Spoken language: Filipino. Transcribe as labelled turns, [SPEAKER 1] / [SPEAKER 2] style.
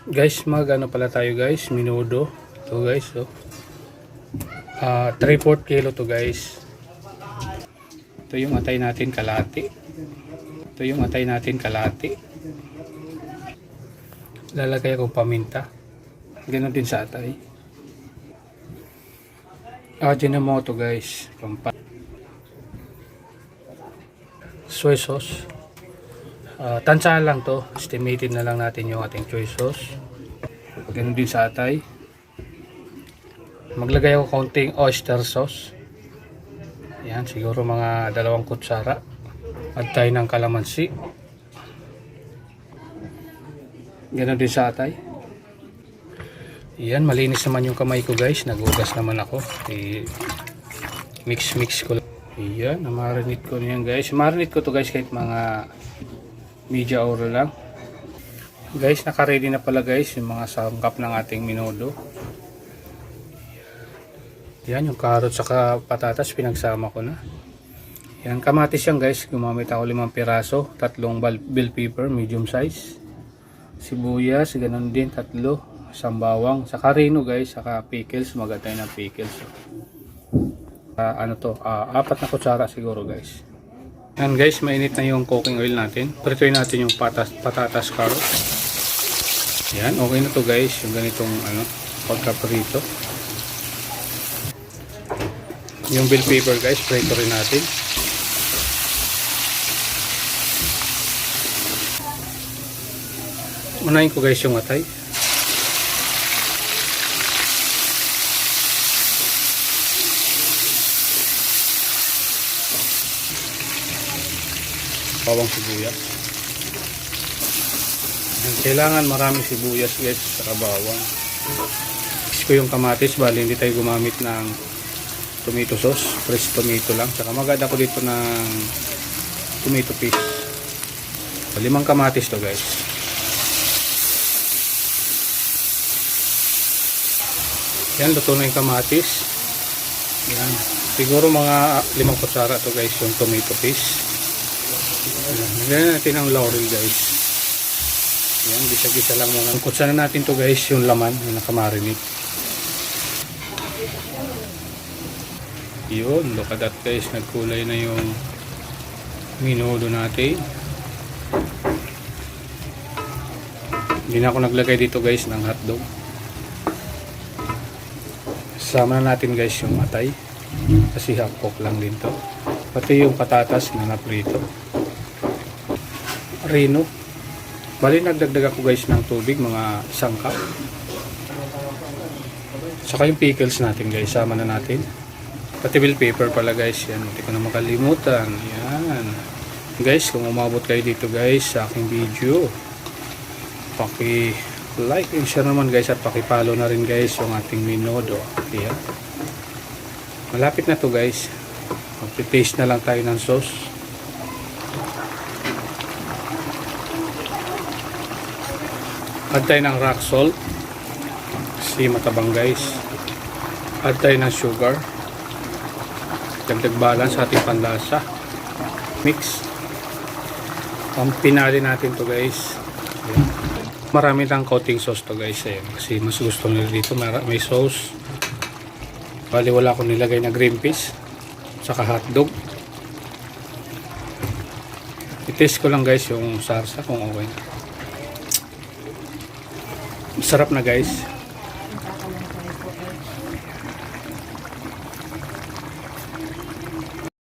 [SPEAKER 1] Guys, magano pala tayo guys, minudo. Ito guys, so 3/4 kilo to guys. Ito yung atay natin kalati. Lalagay akong paminta. Ganon din sa atay. Ajinomoto guys, soy sauce. Tansyahan lang to, estimated na lang natin yung ating soy sauce. Ganun din sa atay. Maglagay ako kaunting oyster sauce. Yan, siguro mga 2 kutsara. Add tayo ng kalamansi. Ganun din sa atay. Yan, malinis naman yung kamay ko guys, nagugas naman ako. Mix ko lang. Yan, namarinate ko niyan guys. Marinate ko to guys kahit mga media oral lang. Guys, naka-ready na pala guys yung mga sangkap ng ating minudo. Yan, yung carrot saka patatas pinagsama ko na. Yan, kamatis yan guys. Gumamit ako 5 piraso, 3 bell pepper, medium size. Sibuyas, ganun din, 3. Isang bawang, saka rino guys, saka pickles, magatay ng pickles. 4 na kutsara siguro guys. Yan guys, mainit na yung cooking oil natin. Prituin natin yung patatas carrot. Yan, okay na to guys, yung ganitong pagka-prito. Yung bell pepper guys, prito rin natin. Unahin ko guys yung atay. Bawang sibuyas. Kailangan maraming sibuyas guys sa bawang. Mix ko yung kamatis, bali hindi tayo gumamit ng tomato sauce, fresh tomato lang. Saka mag-add ako dito ng tomato paste. 5 kamatis to guys. Yan, luto na yung kamatis. Yan, siguro mga 5 kutsara to guys yung tomato paste. Lagyan natin ang laurel guys. Yan, gisa-gisa lang muna. Kutsa na natin to guys yung laman yung nakamarinate. Yun, look at that guys, nagkulay na yung minudo natin. Hindi na ako naglagay dito guys ng hotdog. Sama na natin guys yung atay kasi half cook lang din to. Pati yung patatas na naprito. Rino. Bali nagdagdag ako guys ng tubig, mga 1 cup. Saka yung pickles natin guys, sama na natin. Pati bell pepper pala guys, yan, hindi ko na makalimutan. Yan. Guys, kung umabot kayo dito guys sa aking video, paki-like and share naman guys at paki-follow na rin guys yung ating minudo. Yan. Malapit na to guys. Magpi-paste na lang tayo ng sauce. Add tayo ng rock salt kasi matabang guys. Add tayo ng sugar, dagdag balance sa ating panlasa. Mix. Pinali natin to guys. Ayan. Marami lang coating sauce to guys. Ayan. Kasi mas gusto nila dito may sauce. Bali wala akong nilagay na green peas saka hotdog. I-test ko lang guys yung sarsa kung okay na. Sarap na guys.